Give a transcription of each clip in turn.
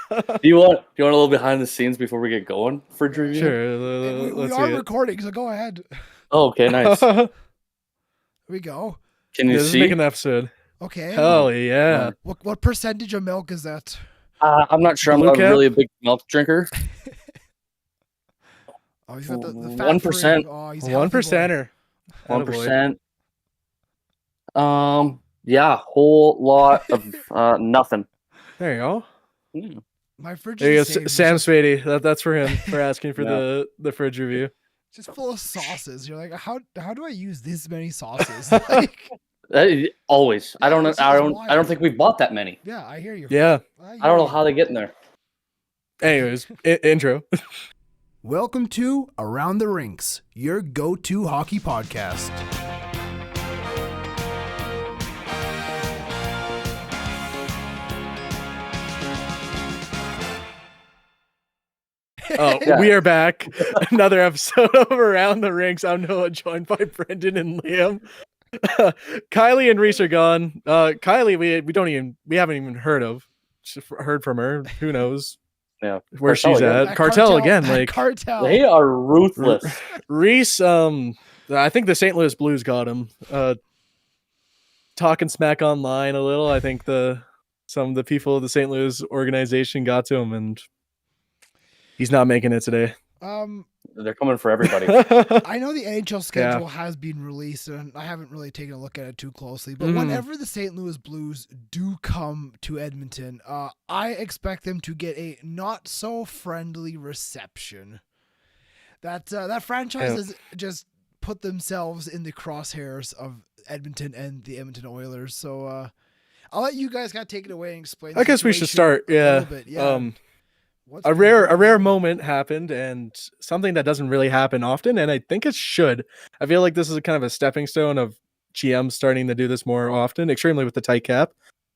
Do you want a little behind the scenes before we get going for Yeah. review? Sure, We let's are see it. recording, so go ahead. Oh, okay, nice. Here we go. Can you This is making see? an episode. Okay. Hell yeah. What percentage of milk is that? I'm not sure. I'm Blue not cap? really a big milk drinker. Oh, he's got the fat 1%. free. Oh, he's a One healthy boy. percenter. 1%. Yeah, whole lot of nothing. There you go. Mm. My fridge There you go, is the same. Sam It's Spady. That's for him for asking for Yeah. the fridge review. just full of sauces. You're like, how do I use this many sauces? Like, Always. I don't know. it's I don't wild. think we've bought that many. Yeah, I hear you. Yeah. I don't know how they get in there. Anyways, intro. Welcome to Around the Rinks, your go-to hockey podcast. Oh, Yeah. we are back. Another episode of Around the Rinks. I'm Noah, joined by Brendan and Liam. Kylie and Reese are gone. Kylie, we haven't even heard from her. Who knows Yeah. where Cartel she's again. at? Cartel again. that Like cartel. They are ruthless. Reese, I think the St. Louis Blues got him. Talking smack online a little. I think some of the people of the St. Louis organization got to him, and he's not making it today. They're coming for everybody. I know the NHL schedule has been released, and I haven't really taken a look at it too closely. But whenever the St. Louis Blues do come to Edmonton, I expect them to get a not so friendly reception. That franchise has just put themselves in the crosshairs of Edmonton and the Edmonton Oilers. So I'll let you guys kind of take it away and explain. I guess we should start. A Yeah. little bit. Yeah. A rare moment happened, and something that doesn't really happen often, and I think it should. I feel like this is a kind of a stepping stone of GM starting to do this more often, extremely with the tight cap.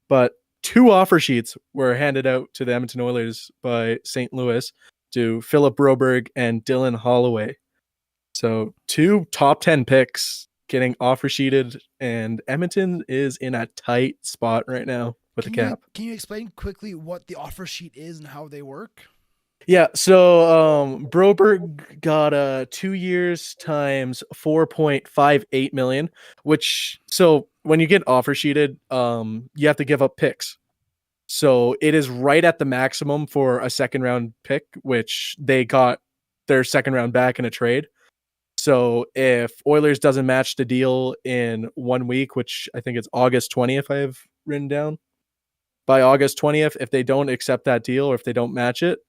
But 2 offer sheets were handed out to the Edmonton Oilers by St. Louis to Philip Broberg and Dylan Holloway. So 2 top 10 picks getting offer sheeted, and Edmonton is in a tight spot right now with the cap. Can you explain quickly what the offer sheet is and how they work? Yeah, so Broberg got 2 years times $4.58 million, which, so when you get offer sheeted, you have to give up picks. So it is right at the maximum for a second round pick, which they got their second round back in a trade. So if Oilers doesn't match the deal in 1 week, which I think it's August 20th, I have written down. By August 20th, if they don't accept that deal or if they don't match it,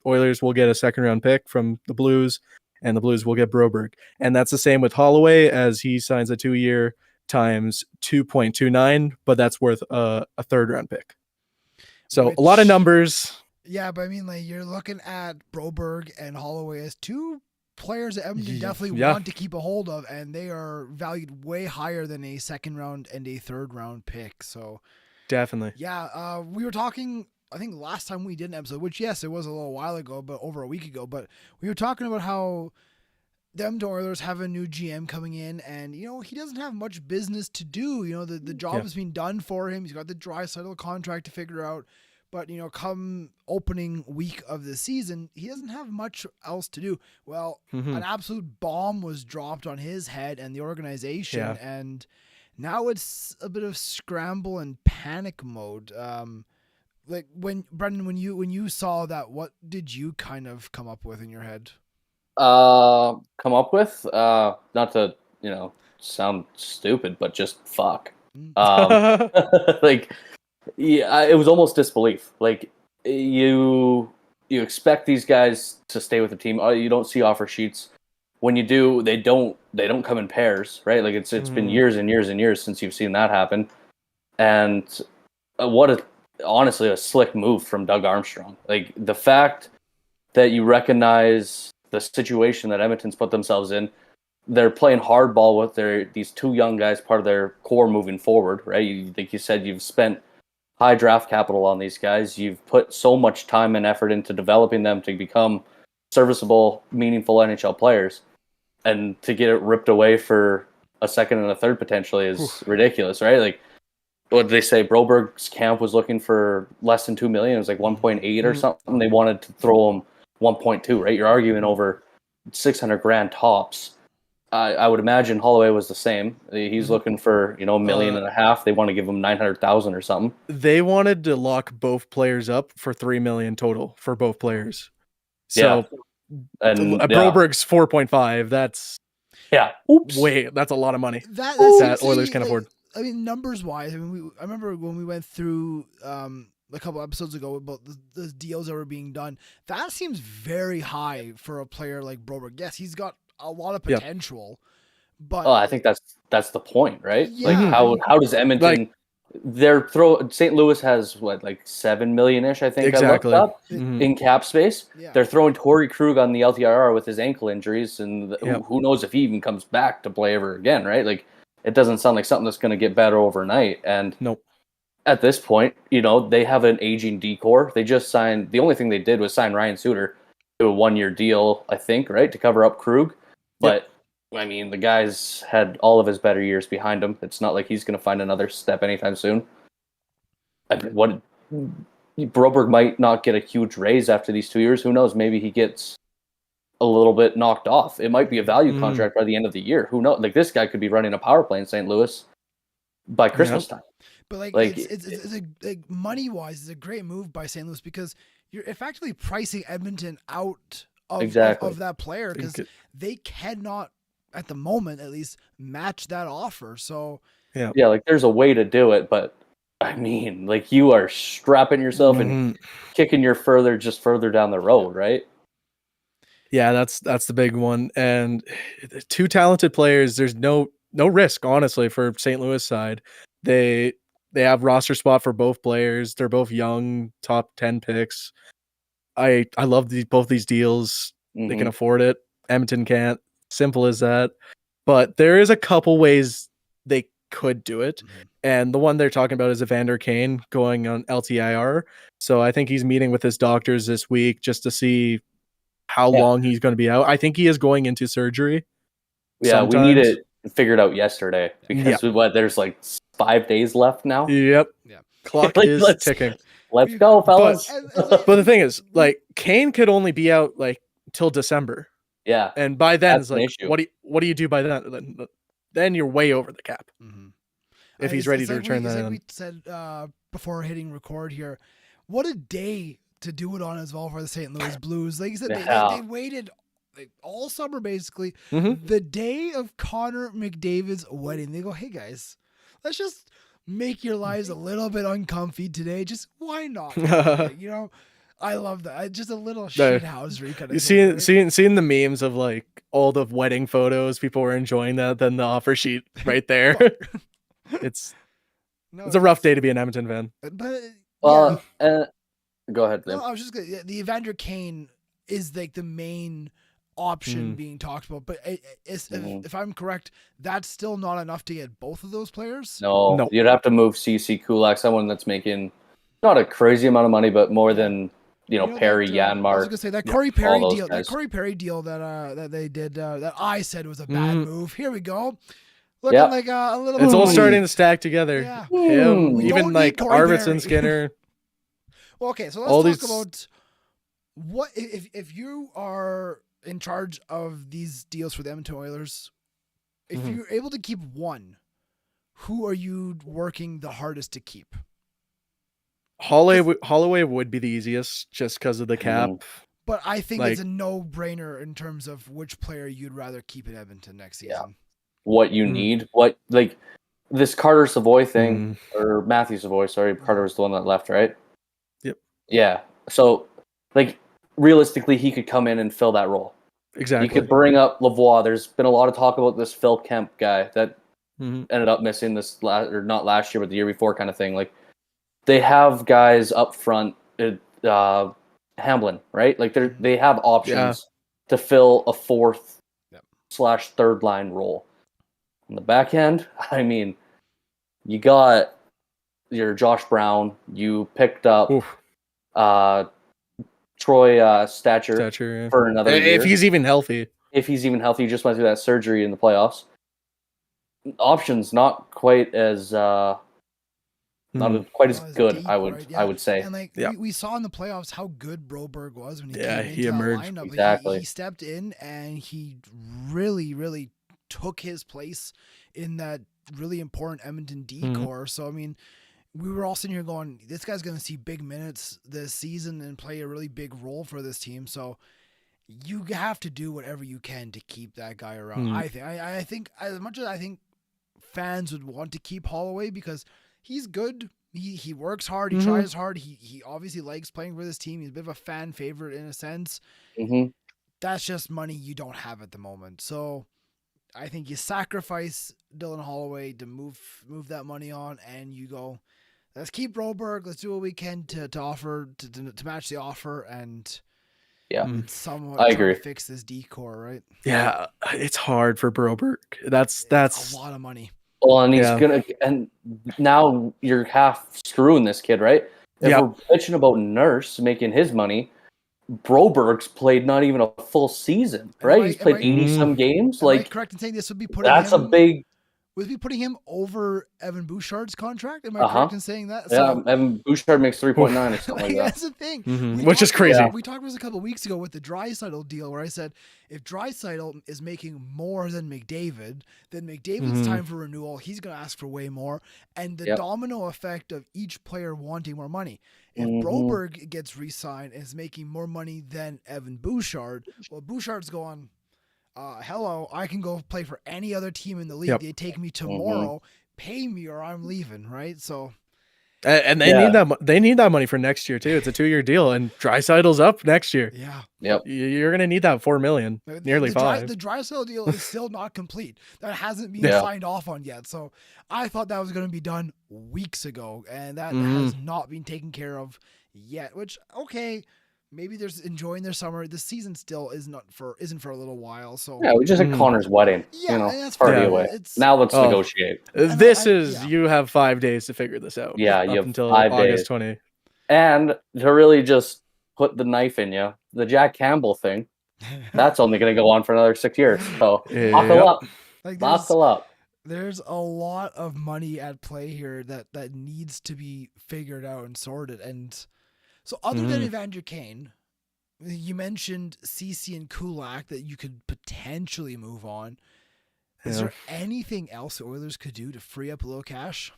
Oilers will get a second round pick from the Blues, and the Blues will get Broberg. And that's the same with Holloway, as he signs a 2 year times 2.29, but that's worth a third round pick. So a lot of numbers. Yeah, but I mean, like, you're looking at Broberg and Holloway as 2 players that Edmonton definitely want to keep a hold of, and they are valued way higher than a second round and a third round pick. So Definitely. yeah, we were talking, I think last time we did an episode, which yes, it was a little while ago, but over a week ago, but we were talking about how the Edmonton Oilers have a new GM coming in, and he doesn't have much business to do. The job has been done for him. He's got the Draisaitl contract to figure out. But, come opening week of the season, he doesn't have much else to do. Well, an absolute bomb was dropped on his head and the organization, and now it's a bit of scramble and panic mode. Like, Brendan, when you saw that, what did you kind of come up with in your head? Come up with? Not to, sound stupid, but just fuck. Like... Yeah, it was almost disbelief. Like, you expect these guys to stay with the team. You don't see offer sheets. When you do, they don't come in pairs, right? Like, it's been years and years and years since you've seen that happen. And honestly a slick move from Doug Armstrong. Like, the fact that you recognize the situation that Edmonton's put themselves in. They're playing hardball with these 2 young guys, part of their core moving forward, right? Like you said, you've spent high draft capital on these guys. You've put so much time and effort into developing them to become serviceable, meaningful NHL players. And to get it ripped away for a second and a third potentially is ridiculous, right? Like, what did they say? Broberg's camp was looking for less than $2 million. It was like 1.8 or something. They wanted to throw him 1.2. Right? You're arguing over $600,000 tops. I would imagine Holloway was the same. He's looking for $1.5 million. They want to give him 900,000 or something. They wanted to lock both players up for $3 million total for both players. So, and Broberg's 4.5. That's Oops. wait, that's a lot of money. That Oilers can afford. I mean, numbers wise, I remember when we went through a couple episodes ago about the deals that were being done. That seems very high for a player like Broberg. Yes, he's got a lot of potential, but I think that's the point, right? Yeah. Like how does Edmonton? St. Louis has like 7 million-ish, I think. Exactly. I looked up in cap space. Yeah. They're throwing Torrey Krug on the LTIR with his ankle injuries, and who knows if he even comes back to play ever again, right? Like, it doesn't sound like something that's going to get better overnight. And nope. At this point, they have an aging decor. They just signed. The only thing they did was sign Ryan Suter to a 1-year deal, I think, right, to cover up Krug. But I mean, the guy's had all of his better years behind him. It's not like he's going to find another step anytime soon. Broberg might not get a huge raise after these 2 years. Who knows? Maybe he gets a little bit knocked off. It might be a value contract by the end of the year. Who knows? Like, this guy could be running a power play in St. Louis by Christmas time. But it's money wise, it's a great move by St. Louis because you're effectively pricing Edmonton out of that player because they cannot, at the moment at least, match that offer. So like, there's a way to do it, but I mean, like, you are strapping yourself and kicking your further down the road, right? Yeah, that's the big one. And two talented players, there's no risk, honestly, for St. Louis side. They have roster spot for both players. They're both young, top 10 picks. I love both these deals. They can afford it. Edmonton can't. Simple as that. But there is a couple ways they could do it. And the one they're talking about is Evander Kane going on LTIR. So I think he's meeting with his doctors this week just to see how long he's going to be out. I think he is going into surgery. Yeah, we need it figured out yesterday because there's like 5 days left now. Yep. Yeah. Clock is ticking. Let's go, fellas. But the thing is, like, Kane could only be out like till December. Yeah. And by then, that's it's like, what do you do by then? Then you're way over the cap. If he's ready to return that. Like we said before hitting record here, what a day to do it on as well for the St. Louis Blues. Like you said, they waited all summer basically. The day of Connor McDavid's wedding, they go, "Hey guys, let's just make your lives a little bit uncomfy today. Just why not?" I love that. Just a little shithousery kind of thing. Seeing the memes of like all the wedding photos, people were enjoying that. Then the offer sheet right there. It's a rough day to be an Edmonton fan. But go ahead. No, I was just gonna, the Evander Kane is like the main option being talked about, but if I'm correct, that's still not enough to get both of those players. No. You'd have to move CC Kulak, someone that's making not a crazy amount of money, but more than Perry, Janmark. I was gonna say that Corey Perry deal. That Corey Perry deal that they did that I said was a bad move. Here we go. Looking like a little. It's all starting to stack together. Yeah. Even like Arvidsson, Skinner. Well, okay, so let's talk about what if you are in charge of these deals for the Edmonton Oilers. If you're able to keep one, who are you working the hardest to keep? Holloway would be the easiest just because of the cap. But I think it's a no-brainer in terms of which player you'd rather keep in Edmonton next season. Yeah. What you need, this Carter Savoy thing, or Matthew Savoy, sorry, Carter was the one that left, right? Yep. Yeah. So, realistically, he could come in and fill that role. Exactly. He could bring up Lavoie. There's been a lot of talk about this Phil Kemp guy that ended up missing this not last year, but the year before kind of thing. Like, they have guys up front, Hamblin, right? Like, they have options to fill a fourth/third line role. On the back end, I mean, you got your Josh Brown. You picked up Troy Stacher for another year. If he's even healthy. He just went through that surgery in the playoffs. Options not quite as Not quite as Not as good. deep, I would right? I Yeah. would say. And like Yeah. we saw in the playoffs how good Broberg was when he Yeah, came he into that emerged. lineup. Like, Exactly. he stepped in and he really, really took his place in that really important Edmonton decor. So I mean, we were all sitting here going, this guy's going to see big minutes this season and play a really big role for this team. So you have to do whatever you can to keep that guy around. I think. I think as much as I think fans would want to keep Holloway because he's good. He works hard. He tries hard. He obviously likes playing for this team. He's a bit of a fan favorite in a sense. Mm-hmm. That's just money you don't have at the moment. So I think you sacrifice Dylan Holloway to move that money on, and you go, let's keep Broberg. Let's do what we can to offer to match the offer, and Yeah, somewhat I try agree. to fix this decor, right? Yeah, it's hard for Broberg. That's It's a lot of money. Well, and he's Yeah. gonna, and now you're half screwing this kid, right? If Yep. we're bitching about Nurse making his money, Broberg's played not even a full season, right? He's played 80-some games. Am I Like, correct in saying this would be putting that's him? a big. Would be putting him over Evan Bouchard's contract? Am I Uh-huh. correct in saying that? Yeah, Evan Bouchard makes 3.9 or something like that. That's the thing. Which is crazy. We talked about this a couple of weeks ago with the Draisaitl deal, where I said if Draisaitl is making more than McDavid, then McDavid's time for renewal. He's going to ask for way more, and the domino effect of each player wanting more money. If Broberg gets re-signed and is making more money than Evan Bouchard, well, Bouchard's going, hello, I can go play for any other team in the league. They take me tomorrow, pay me or I'm leaving, right? So, and they need that. They need that money for next year too. It's a 2-year deal, and Draisaitl's up next year. yeah. Yep. You're gonna need that $4 million, nearly $5. The Draisaitl deal is still not complete. That hasn't been signed off on yet. So I thought that was going to be done weeks ago, and that has not been taken care of yet. Which, okay, maybe there's enjoying their summer. The season still isn't for a little while. So Yeah, we just had Connor's wedding. Yeah, and that's party fine. away. It's- Now let's negotiate. You have 5 days to figure this out. Yeah, up you have until 5 August days. 20. And to really just put the knife in you, the Jack Campbell thing, that's only going to go on for another 6 years. So buckle up. Like Buckle up. There's a lot of money at play here that needs to be figured out and sorted. And so other than Evander Kane, you mentioned CC and Kulak that you could potentially move on. Is there anything else the Oilers could do to free up a little cash?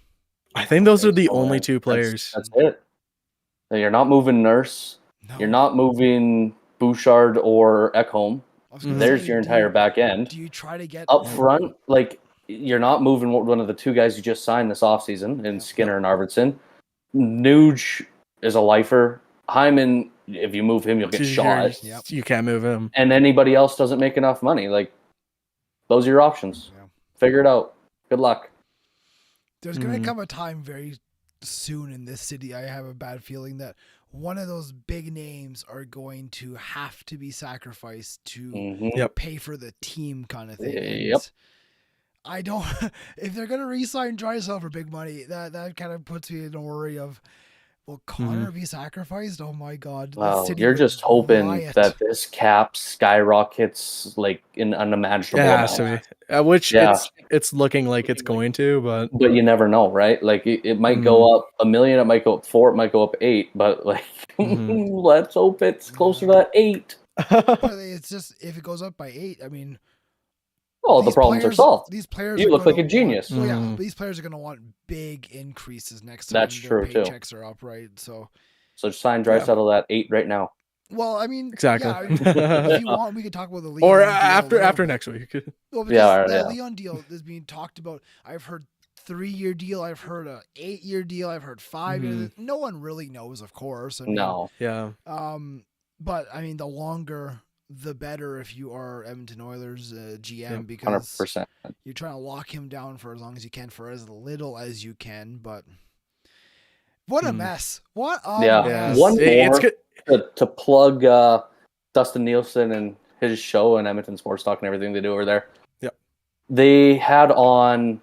I think those are the only two players. That's it. You're not moving Nurse. No. You're not moving Bouchard or Ekholm. There's your entire back end. Do you try to get up front? Like, you're not moving one of the two guys you just signed this offseason in Skinner and Arvidsson. Nuge is a lifer. Hyman, if you move him, you'll get shot. You can't move him. And anybody else doesn't make enough money. Like, those are your options. Yeah. Figure it out. Good luck. There's going to come a time very soon in this city, I have a bad feeling that one of those big names are going to have to be sacrificed to pay for the team kind of thing. Yep. And I don't, if they're going to re-sign Draisaitl for big money, that kind of puts me in a worry of, will Connor be sacrificed? Oh my God. Well, you're just hoping that this cap skyrockets like in unimaginable amounts. Which it's looking like it's going to, but you never know, right? Like it might go up $1 million, it might go up 4, it might go up 8, but like let's hope it's closer to that 8. But it's just, if it goes up by 8, I mean, the problems are solved. These players, you look like a genius. But these players are going to want big increases next time. That's true too. Paychecks are up, right? So just sign Draisaitl at 8 right now. Well, I mean, exactly. If you want, we could talk about the Leon or deal after next week. Well, the Leon deal is being talked about. I've heard 3-year deal. I've heard a 8-year deal. I've heard 5 years. No one really knows, of course. I mean, no. Yeah. But I mean, the longer, the better if you are Edmonton Oilers GM, because 100%. you're trying to lock him down for as long as you can, for as little as you can. But what a mess! What a mess! One more to plug Dustin Nielsen and his show and Edmonton Sports Talk and everything they do over there. Yep. They had on,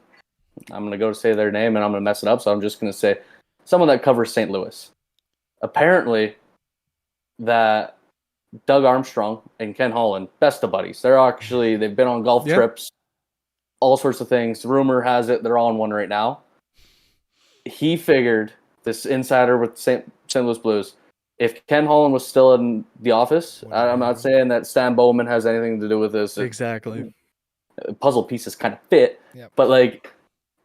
I'm going to go to say their name and I'm going to mess it up, so I'm just going to say someone that covers St. Louis. Apparently, that Doug Armstrong and Ken Holland, best of buddies. They've been on golf trips, all sorts of things. Rumor has it they're on one right now. he figured, this insider with St. Louis Blues, if Ken Holland was still in the office, I'm not saying that Stan Bowman has anything to do with this. Exactly. Puzzle pieces kind of fit, but like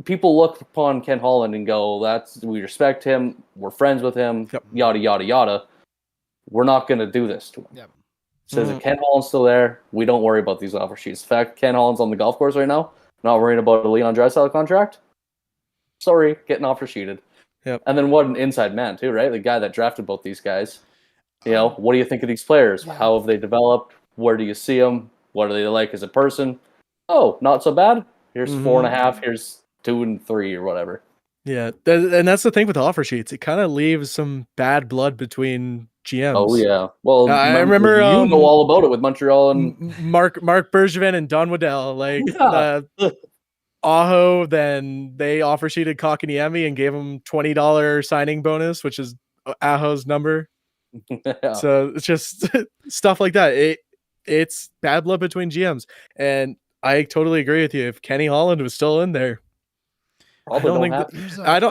people look upon Ken Holland and go, we respect him, we're friends with him, yada yada yada. We're not going to do this to him. Says if Ken Holland's still there, we don't worry about these offer sheets. In fact, Ken Holland's on the golf course right now, not worrying about a Leon Draisaitl contract. Sorry, getting offer sheeted. Yep. And then what an inside man too, right? The guy that drafted both these guys. You know, what do you think of these players? How have they developed? Where do you see them? What are they like as a person? Oh, not so bad. Here's 4.5. Here's 2 and 3 or whatever. Yeah, and that's the thing with offer sheets. It kind of leaves some bad blood betwing GMs. Oh yeah. Well, I remember you know all about it with Montreal and Mark Bergevin and Don Waddell. Like Aho, then they offer sheeted Kotkaniemi and gave him $20 signing bonus, which is Aho's number. So it's just stuff like that. It's bad blood between GMs, and I totally agree with you. If Kenny Holland was still in there, I don't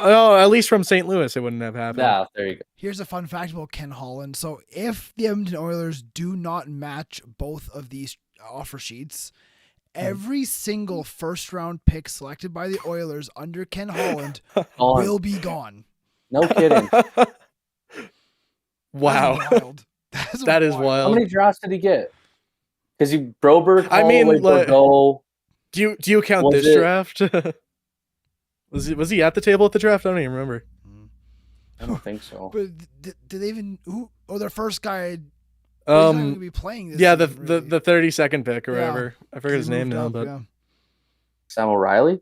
know. At least from St. Louis, it wouldn't have happened. Yeah, there you go. Here's a fun fact about Ken Holland. So if the Edmonton Oilers do not match both of these offer sheets, every single first-round pick selected by the Oilers under Ken Holland will be gone. No kidding. Wow. That is wild. How many drafts did he get? Because he Broberg, I mean, Bordeaux, do you count this draft? Was he at the table at the draft? I don't even remember. I don't think so. But did they even their first guy? He's not going to be playing this. Yeah, season, the 32nd pick or whatever. I forget his name now, but Sam O'Reilly.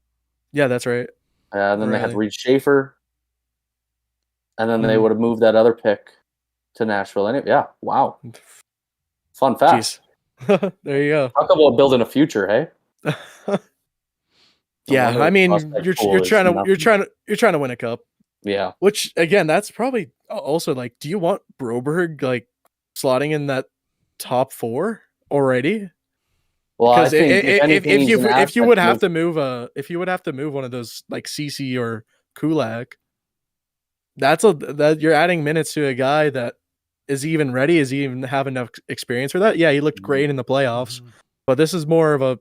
Yeah, that's right. And then they had Reed Schaefer, and then they would have moved that other pick to Nashville. Anyway, yeah, wow. Fun fact. There you go. Talk about building a future, hey? Yeah, I mean, you're trying to win a cup. Yeah. Which again, that's probably also like, do you want Broberg like slotting in that top 4 already? Well, because I think if you would have to move one of those like CC or Kulak, that you're adding minutes to a guy that is he even ready? Is he even have enough experience for that? Yeah, he looked great in the playoffs, but this is more of a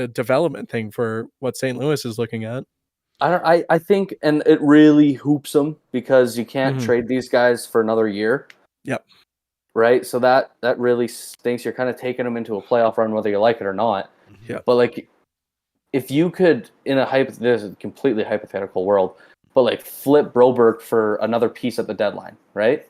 development thing for what St. Louis is looking at. I think, and it really hoops them because you can't trade these guys for another year. Yep. Right, so that really stinks. You're kind of taking them into a playoff run, whether you like it or not. Yeah. But like, if you could, in this is a completely hypothetical world, but like flip Broberg for another piece at the deadline, right?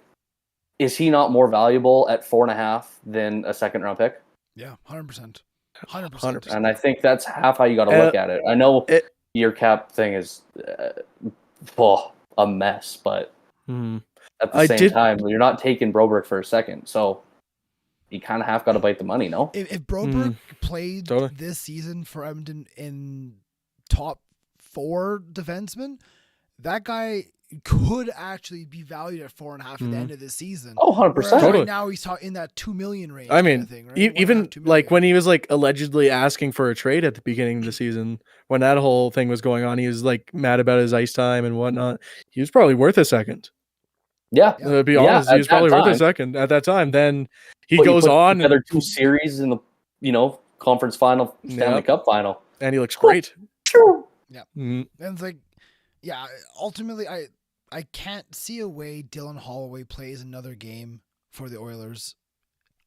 Is he not more valuable at 4.5 than a second round pick? Yeah, 100%. 100%. And I think that's half how you got to look at it. I know your cap thing is a mess, but at the same time, you're not taking Broberg for a second, so you kind of have got to bite the money, no? If Broberg played this season for Edmonton in top 4 defensemen, that guy could actually be valued at 4.5 at the end of the season. Oh, 100%. Right now he's in that $2 million range. I mean, kind of thing, right? even like when he was like allegedly asking for a trade at the beginning of the season, when that whole thing was going on, he was like mad about his ice time and whatnot. He was probably worth a second. Yeah, to be honest, he was probably worth a second at that time. Then he goes on another 2 series in the conference final, Stanley Cup final, and he looks great. Yeah, and it's like, ultimately, I can't see a way Dylan Holloway plays another game for the Oilers.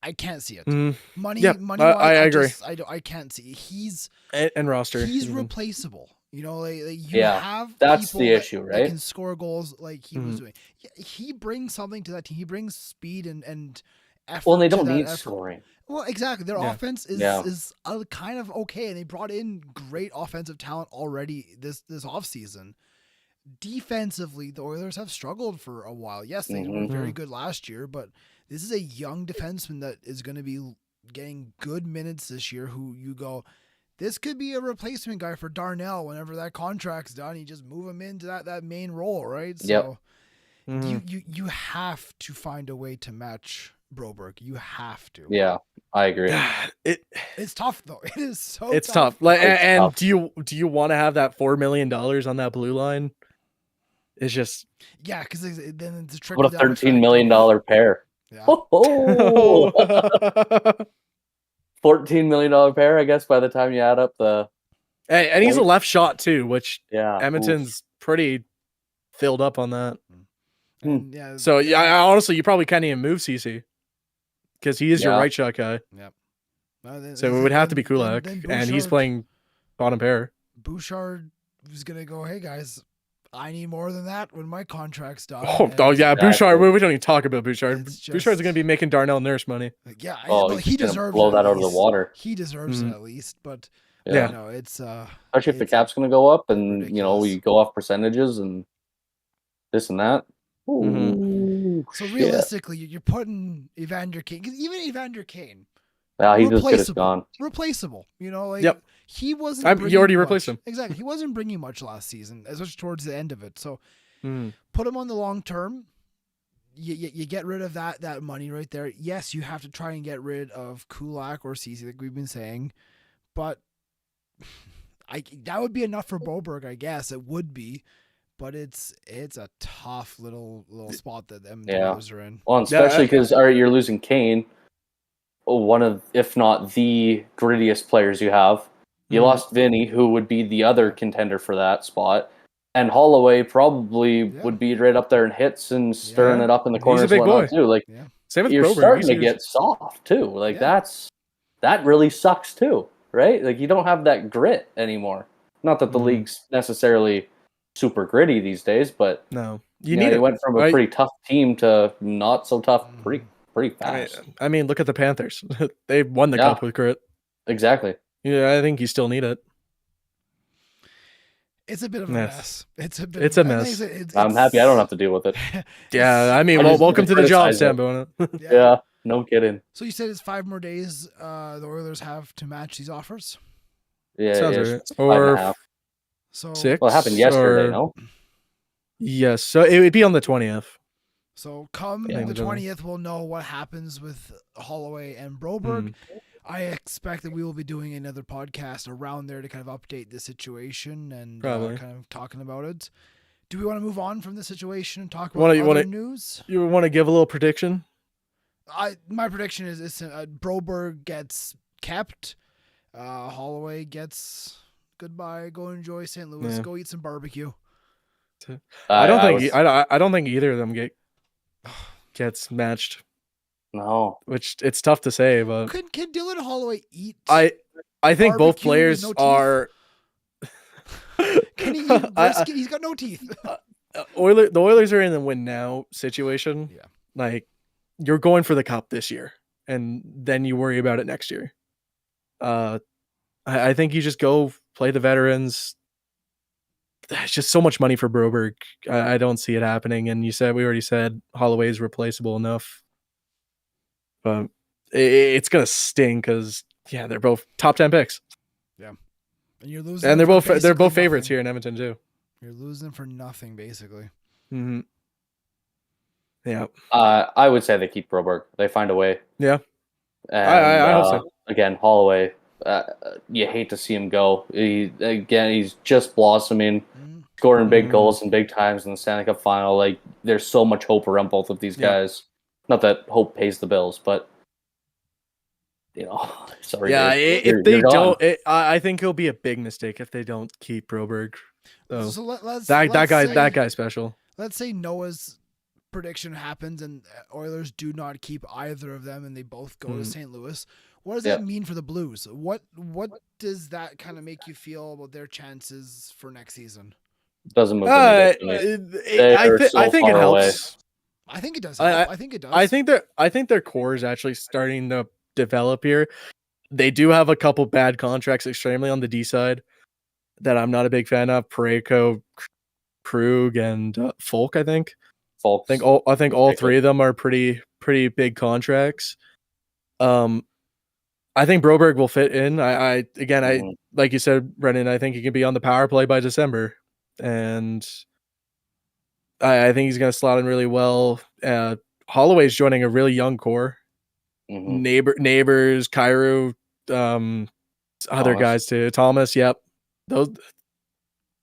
I can't see it. Money. I agree. I can't see. He's and roster. He's replaceable. You know, you have that's people the issue, right? That can score goals like he was doing. He brings something to that team. He brings speed and effort. Well, and they don't need scoring. Well, exactly. Their offense is kind of okay, and they brought in great offensive talent already this offseason. Defensively, the Oilers have struggled for a while. Yes, they were very good last year, but this is a young defenseman that is going to be getting good minutes this year. Who you go, this could be a replacement guy for Darnell whenever that contract's done. You just move him into that main role, right? So you have to find a way to match Broberg. You have to. Yeah, I agree. It's tough though. It is so. It's tough. Like, and tough. Do you want to have that $4 million on that blue line? It's just Yeah, because then it's a trick. What a $13 million pair. Yeah. Oh, $14 million pair, I guess, by the time you add up the. and he's a left shot too, which Yeah. Edmonton's pretty filled up on that. And yeah. So yeah, honestly, you probably can't even move CC because he is your right shot guy. Yep. So it would have to be Kulak, and he's playing bottom pair. Bouchard was gonna go, hey guys, I need more than that when my contract's done. Oh yeah, Bouchard. We don't even talk about Bouchard. Bouchard's gonna be making Darnell Nurse money. Yeah, he deserves blow that out of the water. He deserves it at least, but yeah, no, it's especially if the cap's gonna go up, and ridiculous. We go off percentages and this and that. So realistically, you're putting Evander Kane, because even Evander Kane, he's as good as gone. Replaceable, yep. He wasn't. You already replaced him. Exactly, he wasn't bringing much last season, especially towards the end of it. So put him on the long term. You get rid of that money right there. Yes, you have to try and get rid of Kulak or Cece, like we've been saying, but that would be enough for Broberg, I guess. It would be. But it's a tough little spot that them Oilers are in. Well, especially because you're losing Kane, one of, if not the grittiest players you have. You lost Vinny, who would be the other contender for that spot, and Holloway probably would be right up there in hits and stirring it up in the corners. He's a big boy too. Like same with you're Broberg. Starting to get soft too. Like that really sucks too, right? Like you don't have that grit anymore. Not that the league's necessarily super gritty these days, but no, you went from a pretty tough team to not so tough pretty fast. I mean, look at the Panthers. They won the cup with grit. Exactly. Yeah, I think you still need it. It's a bit of a mess. It's a mess. I'm happy I don't have to deal with it. Yeah, I mean, welcome to the job, Sam. Yeah, no kidding. So you said it's 5 more days the Oilers have to match these offers? Yeah, sounds right. Or so 6. Well, it happened yesterday, no? Yes, so it would be on the 20th. So come the 20th, we'll know what happens with Holloway and Broberg. I expect that we will be doing another podcast around there to kind of update the situation and kind of talking about it. Do we want to move on from the situation and talk about other news? You want to give a little prediction? My prediction is Broberg gets kept, Holloway gets goodbye. Go enjoy St. Louis. Go eat some barbecue. I don't think either of them gets matched. No, which it's tough to say, but can Dylan Holloway eat? I think both players are. Can he eat brisket? He's got no teeth. The Oilers are in the win now situation. Yeah, like you're going for the cup this year, and then you worry about it next year. I think you just go play the veterans. It's just so much money for Broberg. I don't see it happening. And we already said Holloway's replaceable enough. But it's gonna sting because they're both top 10 picks. Yeah, and you're losing. And they're both favorites here in Edmonton too. You're losing for nothing, basically. Mm-hmm. Yeah. I would say they keep Broberg. They find a way. Yeah. And, I hope so. Again, Holloway. You hate to see him go. He's just blossoming, scoring big goals in big times in the Stanley Cup final. Like there's so much hope around both of these guys. Not that hope pays the bills, but sorry. Yeah, if they don't, I think it'll be a big mistake if they don't keep Broberg. So that guy's special. Let's say Noah's prediction happens and Oilers do not keep either of them, and they both go to St. Louis. What does that mean for the Blues? What does that kind of make you feel about their chances for next season? Doesn't move. I think it helps. I think it does. I think it does. I think their core is actually starting to develop here. They do have a couple bad contracts extremely on the D side that I'm not a big fan of. Parayko, Krug, and Folk. I think all three of them are pretty big contracts. I think Broberg will fit in. I like you said, Brendan. I think he can be on the power play by December, and I think he's going to slot in really well. Holloway's joining a really young core. Neighbors, Cairo, other guys too. Thomas, yep. Those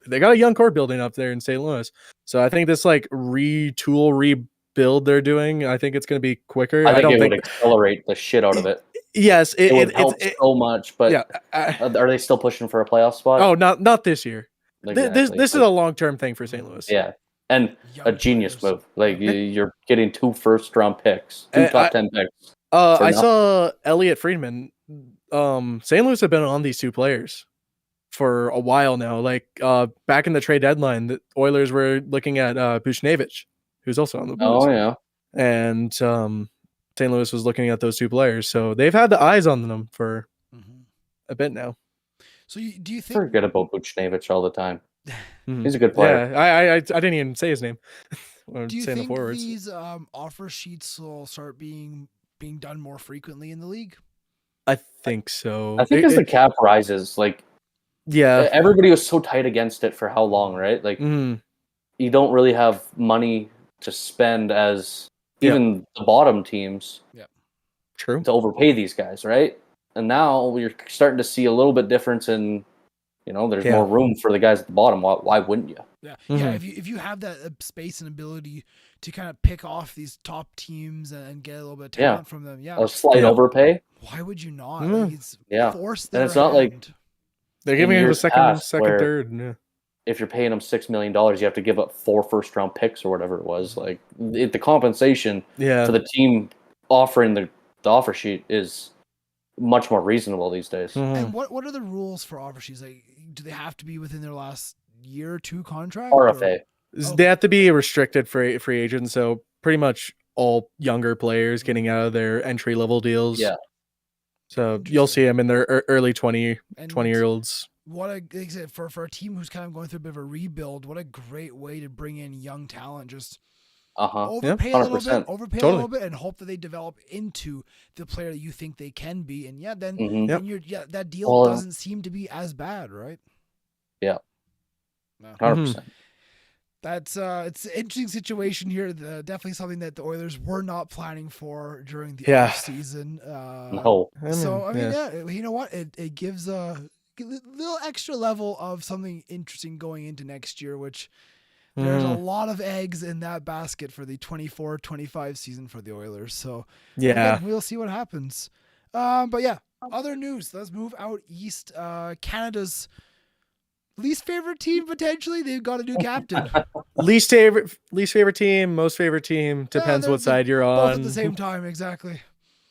they got a young core building up there in St. Louis. So I think this like rebuild they're doing, I think it's going to be quicker. I think don't it think would accelerate the shit out of it. Yes, It would help so much. But yeah. are they still pushing for a playoff spot? Oh, not this year. Exactly. This is a long-term thing for St. Louis. Yeah, and Young a genius players. move. Like you're getting 2 first-round picks, 2 top 10 picks. I saw Elliot Friedman. St. Louis have been on these two players for a while now. Like back in the trade deadline, the Oilers were looking at Buchnevich, who's also on the Blues. Oh yeah, and St. Louis was looking at those two players, so they've had the eyes on them for a bit now. So do you think? forget about Buchnevich all the time. He's a good player. Yeah, I didn't even say his name. Do you think these offer sheets will start being done more frequently in the league? I think so. I think as the cap rises, like everybody was so tight against it for how long, right? Like you don't really have money to spend as even the bottom teams. Yeah, true. To overpay these guys, right? And now we're starting to see a little bit difference in, there's more room for the guys at the bottom. Why wouldn't you? Yeah, yeah. If you have that space and ability to kind of pick off these top teams and get a little bit of talent from them, a slight overpay. Why would you not? Like, it's forced. And it's not like they're giving him a second, third. Yeah. If you're paying them $6 million, you have to give up 4 first-round picks or whatever it was. Like the compensation for the team offering the offer sheet is much more reasonable these days. And what are the rules for offer sheets? Like, do they have to be within their last year or 2 contract? RFA. They have to be restricted free agents, so pretty much all younger players getting out of their entry level deals. Yeah. So you'll see them in their early 20-year-olds. What for a team who's kind of going through a bit of a rebuild, what a great way to bring in young talent. Just overpay a little bit, and hope that they develop into the player that you think they can be. And then that deal doesn't seem to be as bad, right? Yeah, 100%. That's it's an interesting situation here. Definitely something that the Oilers were not planning for during the off season. No. So I mean, you know what? It gives a little extra level of something interesting going into next year, which there's a lot of eggs in that basket for the 24-25 season for the Oilers. So again, we'll see what happens. But yeah, other news. Let's move out east. Canada's least favorite team, potentially. They've got a new captain. least favorite team, most favorite team. Depends what side you're on. Both at the same time, exactly.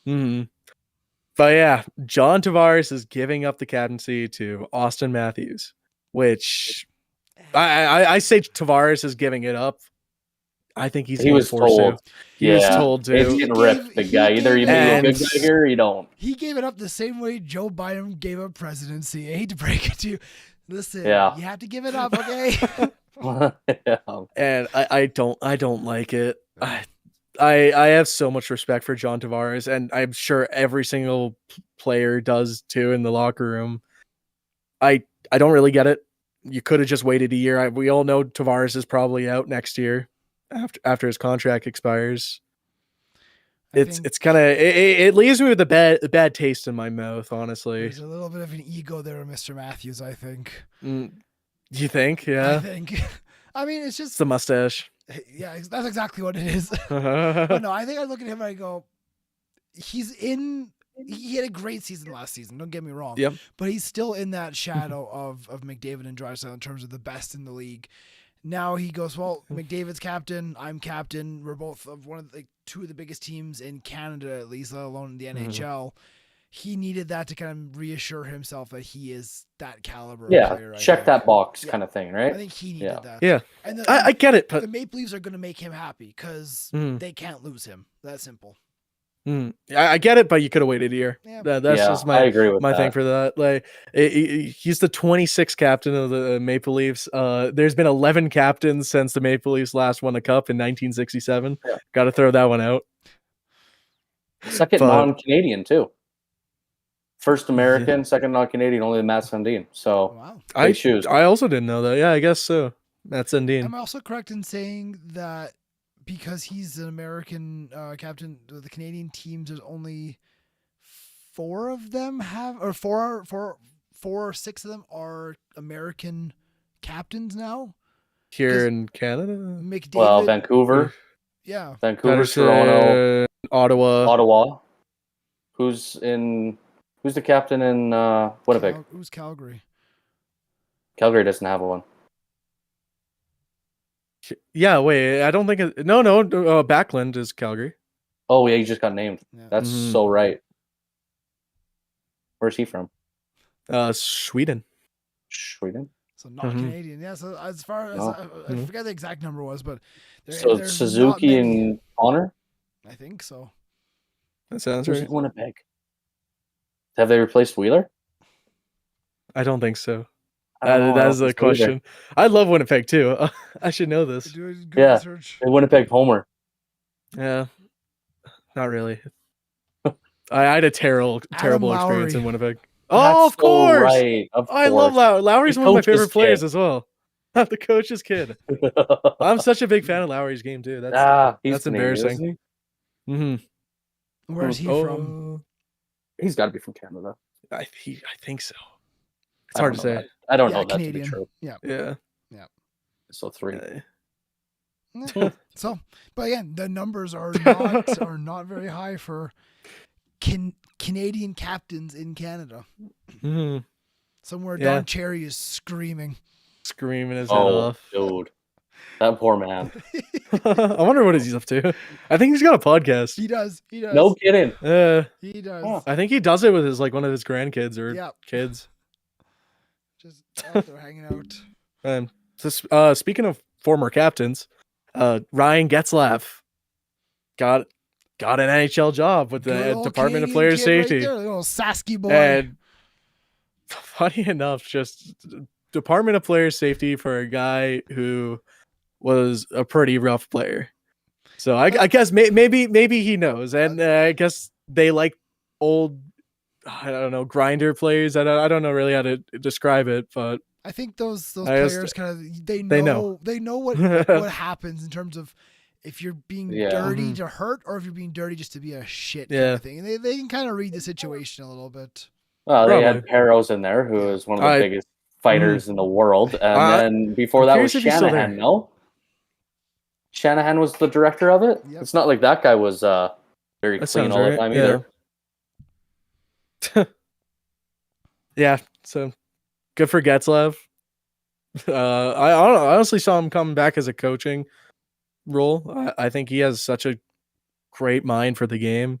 But yeah, John Tavares is giving up the captaincy to Austin Matthews, which I say Tavares is giving it up. I think he was told. He was told to. He's getting ripped, the guy. Either you make a good guy here or you don't. He gave it up the same way Joe Biden gave up presidency. I hate to break it to you. Listen, you have to give it up, okay? And I don't like it. I have so much respect for John Tavares, and I'm sure every single player does too in the locker room. I don't really get it. You could have just waited a year. We all know Tavares is probably out next year after his contract expires. It's kind of it leaves me with a bad taste in my mouth, honestly. There's a little bit of an ego there, Mr. Matthews, I think. You think? Yeah. I think. I mean, it's just the mustache. Yeah, that's exactly what it is. But no, I think I look at him and I go, he had a great season last season, don't get me wrong. Yep. But he's still in that shadow of McDavid and Draisaitl in terms of the best in the league. Now he goes, well, McDavid's captain, I'm captain. We're both of two of the biggest teams in Canada, at least, let alone in the NHL. He needed that to kind of reassure himself that he is that caliber of player. Check that box kind of thing, right? I think he needed that. Yeah. And I get it, but the Maple Leafs are going to make him happy because they can't lose him. That's simple. I get it, but you could have waited a year. Yeah. That's just I agree with my thing for that. Like, he's the 26th captain of the Maple Leafs. There's been 11 captains since the Maple Leafs last won a cup in 1967. Yeah. Got to throw that one out. Second non-Canadian too. First American, second non-Canadian, only Matt Sundin. So I also didn't know that. Yeah, I guess so. Matt Sundin. Am I also correct in saying that because he's an American captain, the Canadian teams, there's only 4 or 6 of them are American captains now. Here in Canada. McDavid. Well, Vancouver, Yeah. Toronto, Patterson, Ottawa. Ottawa. Who's the captain in Winnipeg? Who's Calgary? Calgary doesn't have one. Yeah, wait. I don't think no. Backlund is Calgary. Oh yeah, he just got named. Yeah. That's so right. Where's he from? Sweden. Sweden. So not Canadian. Yeah. So as far as I forget the exact number was, but so there's Suzuki and Connor. I think so. That sounds Who's right. Winnipeg? Have they replaced Wheeler? I don't think so. I don't know. That is a question. I love Winnipeg too. I should know this. Good research. Winnipeg Homer. Yeah, not really. I had a terrible experience in Winnipeg. Oh, of course! Right. I love Lowry. Lowry's one of my favorite players as well. The coach's kid. I'm such a big fan of Lowry's game too. That's embarrassing. Where's he from? He's got to be from Canada. I think so. It's hard to say. I don't know Canadian. that to be true. Yeah. So 3. So, but again, the numbers are not very high for Canadian captains in Canada. Somewhere Don Cherry is screaming his head off. Dude, that poor man. I wonder what he's up to. I think he's got a podcast. He does. No kidding. He does. I think he does it with one of his grandkids or kids. Just out there hanging out. So, speaking of former captains, Ryan Getzlaf got an NHL job with the Department of Player Safety. Right there, little Sasky boy. And funny enough, just Department of Player Safety for a guy who was a pretty rough player. So I guess maybe he knows, and I guess they like old, I don't know, grinder players. I don't know really how to describe it, but I think those players kind of they know what happens in terms of if you're being dirty to hurt or if you're being dirty just to be a shit kind of thing. And they can kind of read the situation a little bit. Well, they had Perros in there, who is one of the biggest fighters in the world, and then before that was Shanahan. No, Shanahan was the director of it. Yep. It's not like that guy was very clean all the time either. Yeah, so good for Getzlaf. I honestly saw him come back as a coaching role. I think he has such a great mind for the game.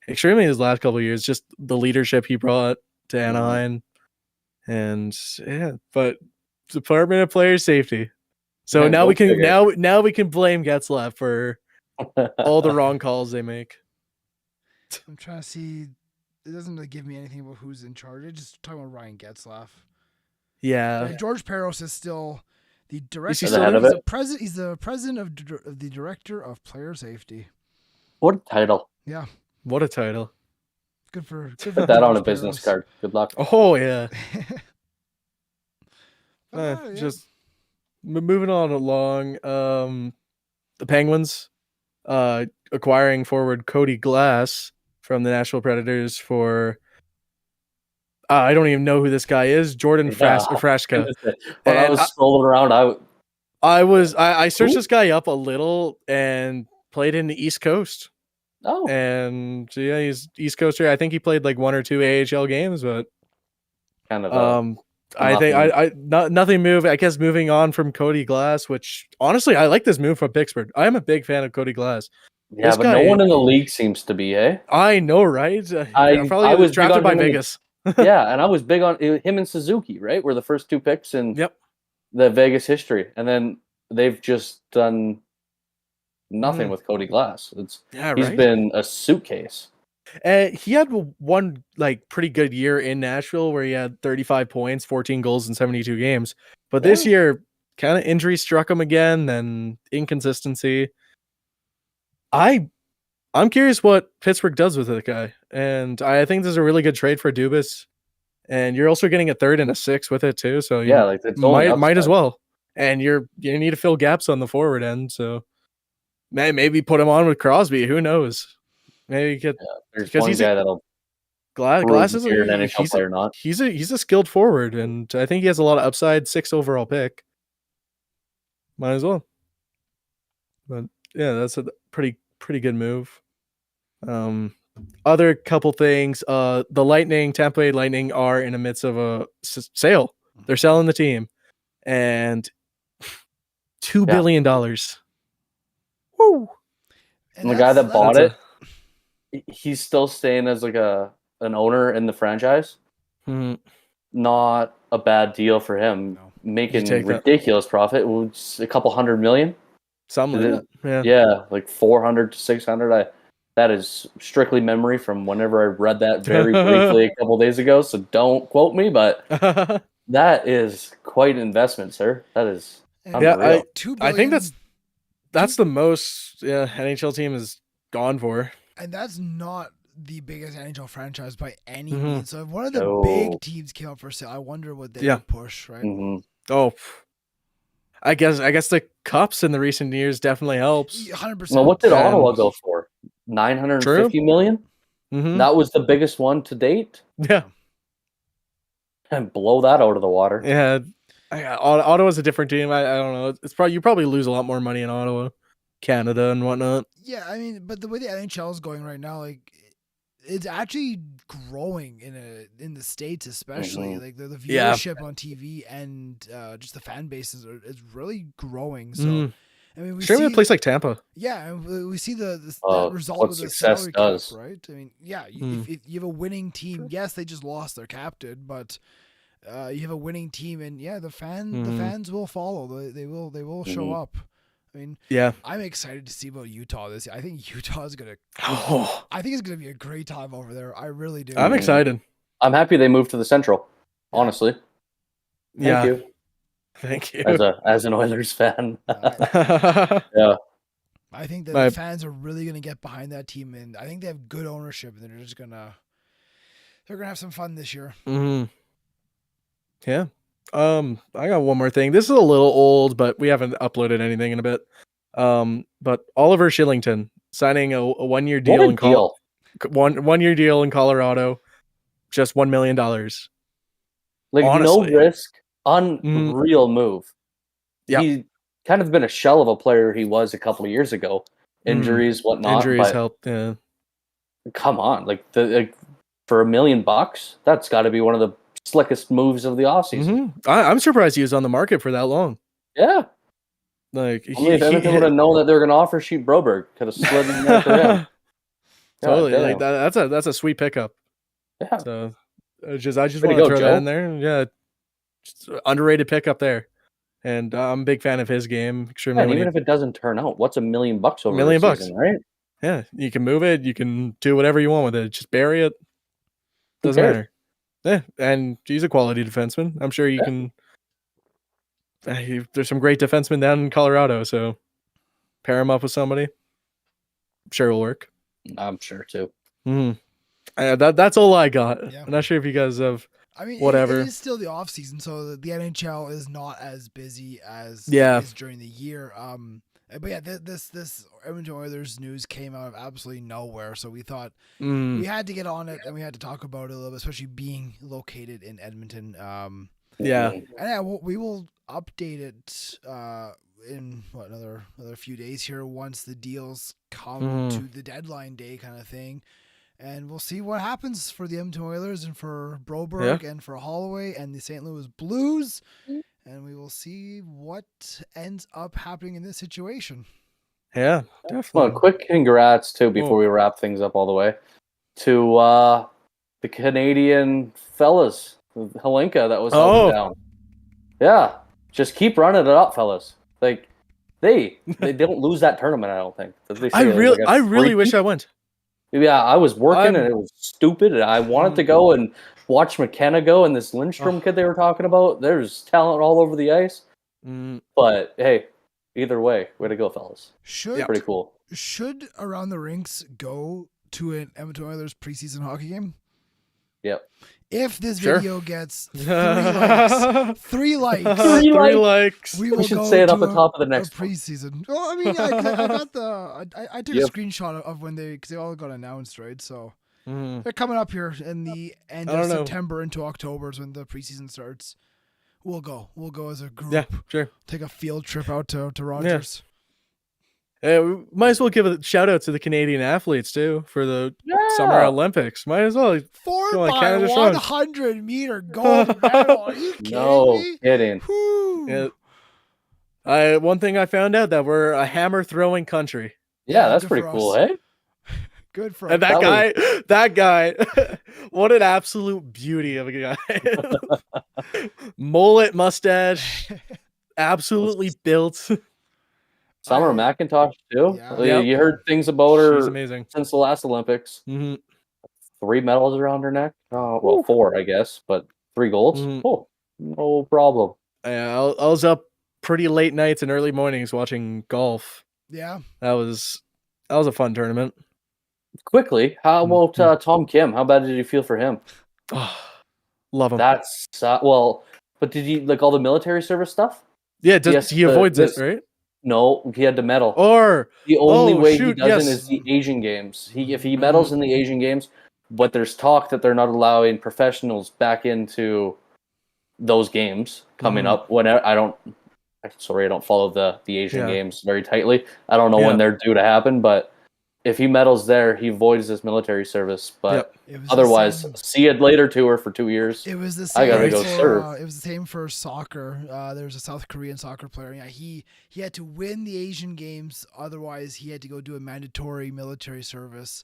Extremely his last couple of years, just the leadership he brought to Anaheim. And but Department of Player Safety. So now we can blame Getzlaf for all the wrong calls they make. I'm trying to see. It doesn't really give me anything about who's in charge. It's just talking about Ryan Getzlaf. Yeah. George Peros is still the director. He's the president. He's the president of the director of player safety. What a title! Yeah. What a title. Good for put that on a business card. Good luck. Oh yeah. Just moving on along. The Penguins acquiring forward Cody Glass from the Nashville Predators for I don't even know who this guy is. Jordan Frashka. When I was scrolling around, I searched this guy up a little and played in the East Coast. Oh, and yeah, he's East Coaster. I think he played like 1 or 2 AHL games, but kind of. I think nothing moved. I guess moving on from Cody Glass, which honestly I like this move from Pittsburgh. I am a big fan of Cody Glass. Yeah, this but guy, no one in the league seems to be. I know, right? I was drafted by Vegas. Yeah, and I was big on him and Suzuki. Right, were the first 2 picks in the Vegas history, and then they've just done nothing with Cody Glass. He's been a suitcase. He had one like pretty good year in Nashville where he had 35 points, 14 goals in 72 games. But this year, kind of injury struck him again, then inconsistency. I'm curious what Pittsburgh does with the guy, and I think this is a really good trade for Dubas. And you're also getting a 3rd and a 6th with it too, so it's might as well. And you need to fill gaps on the forward end, so maybe put him on with Crosby. Who knows? Maybe get there's one guy that'll Glass is if you're an NHL player or not. he's a skilled forward, and I think he has a lot of upside. 6th overall pick. Might as well. But yeah, that's a pretty good move. Other couple things. The Tampa Bay Lightning are in the midst of a sale. They're selling the team, and $2 billion. Woo! And the guy that bought it, he's still staying as like an owner in the franchise. Mhm. Not a bad deal for him. No. Making ridiculous profit. It's a couple $100 million. Something like that. Yeah, like 400 to 600. That is strictly memory from whenever I read that very briefly a couple days ago. So don't quote me, but that is quite an investment, sir. That is unreal. I think that's the most NHL team has gone for. And that's not the biggest NHL franchise by any means. So if one of the big teams came up for sale, I wonder what they would push, right? Mm-hmm. Oh, I guess the cups in the recent years definitely helps. 100%. Well, what did Ottawa go for? 950 million? Mm-hmm. That was the biggest one to date. Yeah. And blow that out of the water. Yeah. Ottawa's a different team. I don't know. It's probably you probably lose a lot more money in Ottawa, Canada, and whatnot. Yeah, I mean, but the way the NHL is going right now, like, it's actually growing in the States, especially. Like the viewership on TV and just the fan bases is really growing. So I mean, we see a place like Tampa. Yeah, and we see the result of the success salary does. cap, right? I mean, yeah, if you have a winning team, yes, they just lost their captain, but you have a winning team, and yeah, the fans will follow. They will show up. I mean, yeah, I'm excited to see about Utah this year. I think Utah is gonna. I think it's gonna be a great time over there. I really do. I'm excited. I'm happy they moved to the Central. Honestly, Thank you. As an Oilers fan. Yeah. I think that the fans are really gonna get behind that team, and I think they have good ownership, and they're gonna have some fun this year. Mm-hmm. Yeah. I got one more thing. This is a little old, but we haven't uploaded anything in a bit. But Oliver Shillington signing a 1-year deal in one-year deal in Colorado, just $1 million. Like, honestly, no risk, unreal move. Yeah, he kind of been a shell of a player he was a couple of years ago. Injuries, whatnot. Injuries helped. Yeah. Come on, for $1 million, that's got to be one of the slickest moves of the offseason. I'm surprised he was on the market for that long. Yeah. Like, if Edmonton would have known that they were going to offer sheet Broberg, could have slid in there for him. Totally. Like that's a sweet pickup. Yeah. So I just want to throw that in there. Yeah. Just underrated pickup there. And I'm a big fan of his game. Extremely. Even if it doesn't turn out, what's $1 million over $1 million season, right? Yeah. You can move it. You can do whatever you want with it. Just bury it. Doesn't matter. Yeah, and he's a quality defenseman. I'm sure you can. There's some great defensemen down in Colorado, so pair him up with somebody. I'm sure it'll work. I'm sure too. That's all I got. Yeah. I'm not sure if you guys have. I mean, whatever. It is still the off season, so the NHL is not as busy as it is during the year. But yeah, this Edmonton Oilers news came out of absolutely nowhere, so we thought we had to get on it and we had to talk about it a little bit, especially being located in Edmonton. And we will update it in another few days here once the deals come to the deadline day kind of thing, and we'll see what happens for the Edmonton Oilers and for Broberg and for Holloway and the St. Louis Blues. And we will see what ends up happening in this situation. Yeah, definitely. Well, quick congrats, too, before we wrap things up all the way, to the Canadian fellas, Helenka, that was held down. Yeah, just keep running it up, fellas. Like, they don't lose that tournament, I don't think. I really wish I went. Yeah, I was working and it was stupid, and I wanted to go and watch McKenna go and this Lindstrom kid they were talking about. There's talent all over the ice. But hey, either way, way to go, fellas. Pretty cool. Should Around the Rinks go to an Edmonton Oilers preseason hockey game? Yep. If this video gets 3 likes, 3 likes, we should say it up the top of the next preseason. Well, I mean, I got I took a screenshot of when because they all got announced, right? So Mhm. They're coming up here in the end I of don't know. September into October is when the preseason starts. We'll go. We'll go as a group. Yeah, sure. Take a field trip out to Rogers. We might as well give a shout out to the Canadian athletes too for the Summer Yeah. Olympics. Might as well. 4 Come on, by Canada strong. 100 meter gold medal. Are you kidding No me? kidding. Whew. Yeah. One thing I found out that we're a hammer throwing country. Yeah, Yeah, that's good pretty for cool, us. hey? Good for And us. that guy, what an absolute beauty of a guy. Mullet, mustache, absolutely built. Summer McIntosh too. Yeah. Yep. You heard things about She's her amazing. since the last Olympics. Mhm. 3 medals around her neck. Well, 4, I guess, but 3 golds. Mhm. Oh, no problem. Yeah, I was up pretty late nights and early mornings watching golf. Yeah. That was a fun tournament. Quickly, how about Mhm. Tom Kim? How bad did you feel for him? Oh, love him. That's well, but did you like all the military service stuff? Yeah, Yes, he avoids this- it, right? No, he had to medal. Or The only way shoot, he doesn't yes. is the Asian Games. If he medals in the Asian Games, but there's talk that they're not allowing professionals back into those games coming up. Whenever I don't follow the Asian Yeah. Games very tightly. I don't know Yeah. when they're due to happen, but if he medals there, he voids his military service. But It was otherwise, the same. see it later tour for 2 years. It was the I same. gotta go for, serve. It was the same for soccer. There was a South Korean soccer player. Yeah, he had to win the Asian Games. Otherwise, he had to go do a mandatory military service.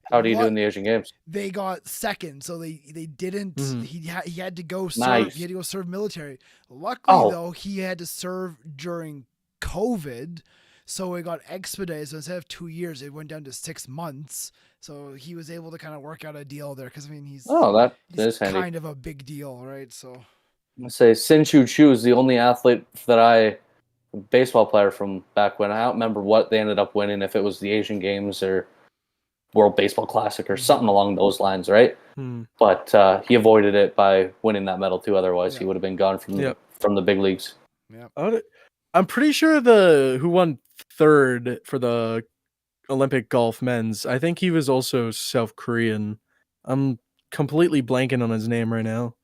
How do you do in the Asian Games? They got second, so they didn't. Mhm. He had to go serve. Nice. He had to go serve military. Luckily, Oh. though, he had to serve during COVID, so it got expedited. So instead of 2 years, it went down to 6 months. So he was able to kind of work out a deal there because I mean he's That he's is handy. kind of a big deal, right? So I say Sin Chu Chu is the only athlete that baseball player from back when. I don't remember what they ended up winning, if it was the Asian Games or World Baseball Classic or something along those lines, right? Hmm. But he avoided it by winning that medal too. Otherwise, he Yeah. would have been gone Yep. from the big leagues. I'm pretty sure who won third for the Olympic golf men's. I think he was also South Korean. I'm completely blanking on his name right now.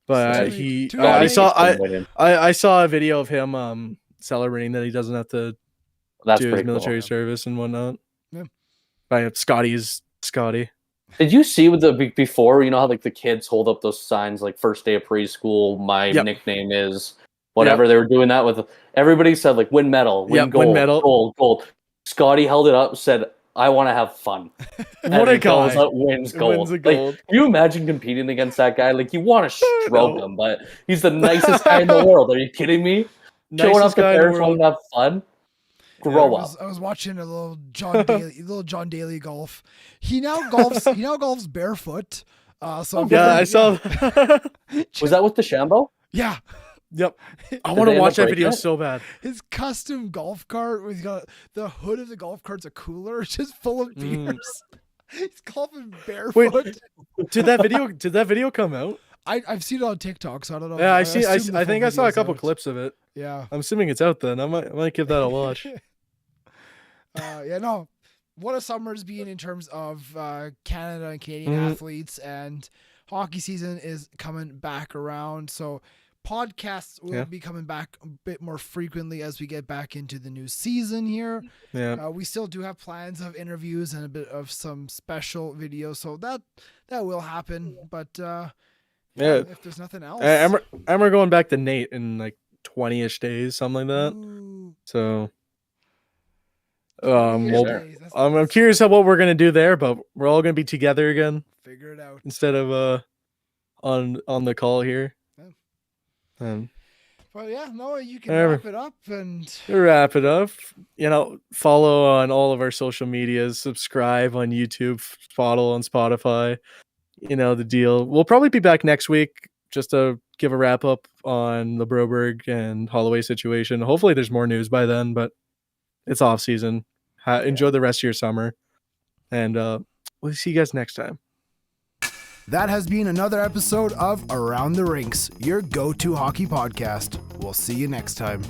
But Too I many. I saw a video of him celebrating that he doesn't have to That's do his pretty military cool. service and whatnot. Yeah. By Scotty's Scotty. Did you see with the before? You know how like the kids hold up those signs like first day of preschool. My Yep. nickname is whatever. They were doing that with everybody. Said like win medal, win Yep, gold, win medal. gold. Scotty held it up, said, "I want to have fun." What a he goes guy. out, wins gold. Wins a Like, gold. can you imagine competing against that guy? Like you want to stroke No. him, but he's the nicest guy in the world. Are you kidding me? Showing up Nicest to guy in the parents world. wanting to have fun. Grow up. I was watching a little John Daly golf. He now golfs barefoot. So Yeah, I saw that. Was that with the Shambo? Yeah, Yep. I Did want they to end watch up that breaking video it? so bad. his custom golf cart with the hood of the golf cart's a cooler, it's just full of beers. He's golfing barefoot. Did that video come out? I've seen it on TikTok, so I don't know. Yeah, I assume the think full I saw a video's couple out. clips of it. Yeah. I'm assuming it's out then. I might give that a watch. No. What a summer's been in terms of Canada and Canadian Mhm. athletes, and hockey season is coming back around. So podcasts will Yeah. be coming back a bit more frequently as we get back into the new season here. Yeah. We still do have plans of interviews and a bit of some special videos, so that will happen. But Yeah. if there's nothing else, we're going back to Nate in like 20-ish days, something like that. Ooh, So 20 well, days, that's I'm nice. curious what we're gonna do there, but we're all gonna be together again Figure it out. instead of on the call here. Yeah. And But yeah, Noah, you can Whatever. wrap it up and to wrap it up, follow on all of our social medias, subscribe on YouTube, follow on Spotify. You know the deal. We'll probably be back next week just to give a wrap up on the Broberg and Holloway situation. Hopefully there's more news by then, but it's off season. Enjoy the rest of your summer, and we'll see you guys next time. that has been another episode of Around the Rinks, your go-to hockey podcast. We'll see you next time.